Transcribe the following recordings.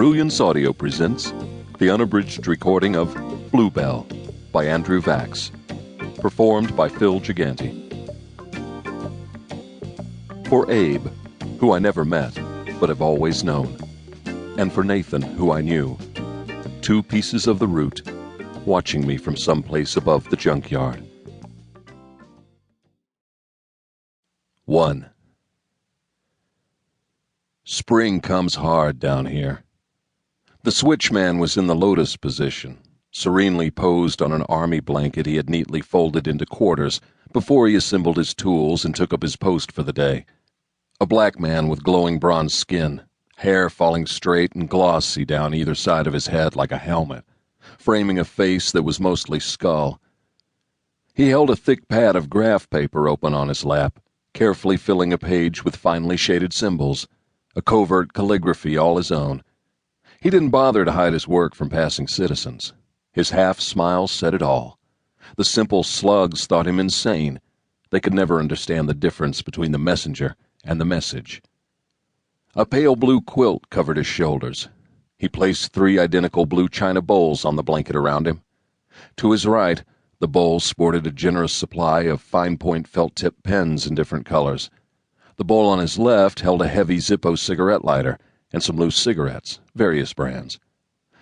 Brilliance Audio presents the unabridged recording of Belle by Andrew Vachss, performed by Phil Giganti. For Abe, who I never met, but have always known, and for Nathan, who I knew, 2 pieces of the route, watching me from someplace above the junkyard. 1. Spring comes hard down here. The switchman was in the lotus position, serenely posed on an army blanket he had neatly folded into quarters before he assembled his tools and took up his post for the day. A black man with glowing bronze skin, hair falling straight and glossy down either side of his head like a helmet, framing a face that was mostly skull. He held a thick pad of graph paper open on his lap, carefully filling a page with finely shaded symbols, a covert calligraphy all his own. He didn't bother to hide his work from passing citizens. His half-smile said it all. The simple slugs thought him insane. They could never understand the difference between the messenger and the message. A pale blue quilt covered his shoulders. He placed 3 identical blue china bowls on the blanket around him. To his right, the bowls sported a generous supply of fine-point felt-tip pens in different colors. The bowl on his left held a heavy Zippo cigarette lighter and some loose cigarettes, various brands.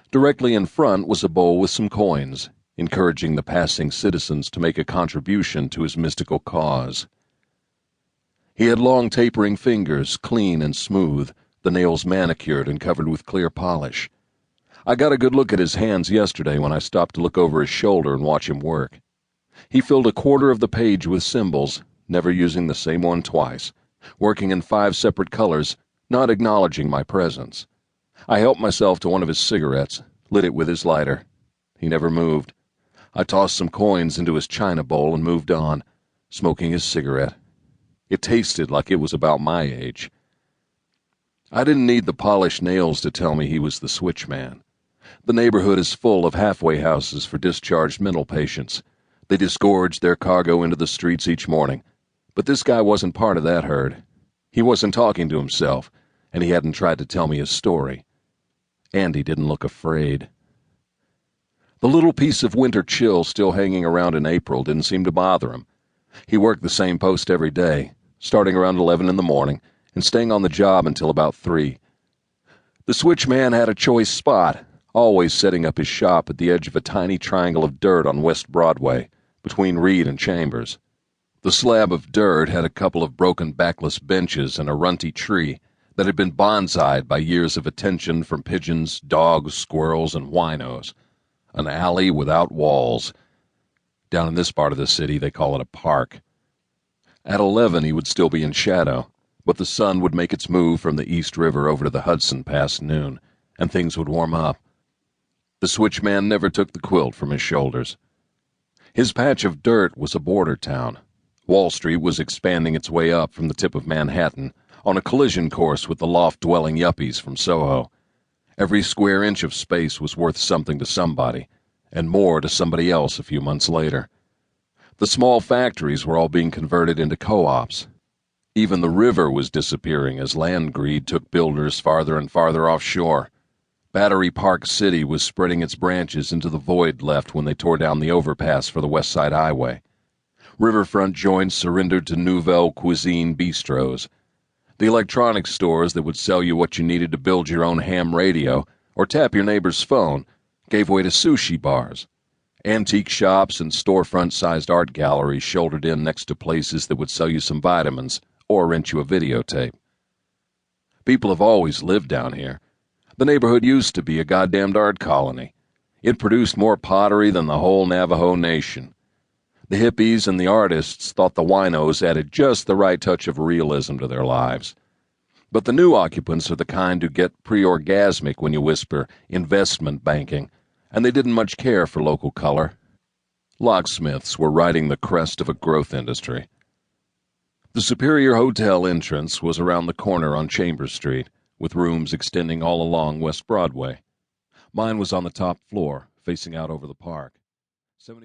Directly in front was a bowl with some coins, encouraging the passing citizens to make a contribution to his mystical cause. He had long tapering fingers, clean and smooth, the nails manicured and covered with clear polish. I got a good look at his hands yesterday when I stopped to look over his shoulder and watch him work. He filled a quarter of the page with symbols, never using the same one twice, working in 5 separate colors, not acknowledging my presence. I helped myself to one of his cigarettes, lit it with his lighter. He never moved. I tossed some coins into his china bowl and moved on, smoking his cigarette. It tasted like it was about my age. I didn't need the polished nails to tell me he was the switchman. The neighborhood is full of halfway houses for discharged mental patients. They disgorge their cargo into the streets each morning. But this guy wasn't part of that herd. He wasn't talking to himself, and he hadn't tried to tell me his story. And he didn't look afraid. The little piece of winter chill still hanging around in April didn't seem to bother him. He worked the same post every day, starting around 11 in the morning and staying on the job until about 3. The switchman had a choice spot, always setting up his shop at the edge of a tiny triangle of dirt on West Broadway, between Reed and Chambers. The slab of dirt had a couple of broken backless benches and a runty tree that had been bonsai'd by years of attention from pigeons, dogs, squirrels, and winos. An alley without walls. Down in this part of the city, they call it a park. At 11, he would still be in shadow, but the sun would make its move from the East River over to the Hudson past noon, and things would warm up. The switchman never took the quilt from his shoulders. His patch of dirt was a border town. Wall Street was expanding its way up from the tip of Manhattan, on a collision course with the loft-dwelling yuppies from Soho. Every square inch of space was worth something to somebody, and more to somebody else a few months later. The small factories were all being converted into co-ops. Even the river was disappearing as land greed took builders farther and farther offshore. Battery Park City was spreading its branches into the void left when they tore down the overpass for the West Side Highway. Riverfront joints surrendered to nouvelle cuisine bistros. The electronics stores that would sell you what you needed to build your own ham radio or tap your neighbor's phone gave way to sushi bars. Antique shops and storefront-sized art galleries shouldered in next to places that would sell you some vitamins or rent you a videotape. People have always lived down here. The neighborhood used to be a goddamned art colony. It produced more pottery than the whole Navajo Nation. The hippies and the artists thought the winos added just the right touch of realism to their lives. But the new occupants are the kind who get pre-orgasmic when you whisper investment banking, and they didn't much care for local color. Locksmiths were riding the crest of a growth industry. The Superior Hotel entrance was around the corner on Chambers Street, with rooms extending all along West Broadway. Mine was on the top floor, facing out over the park.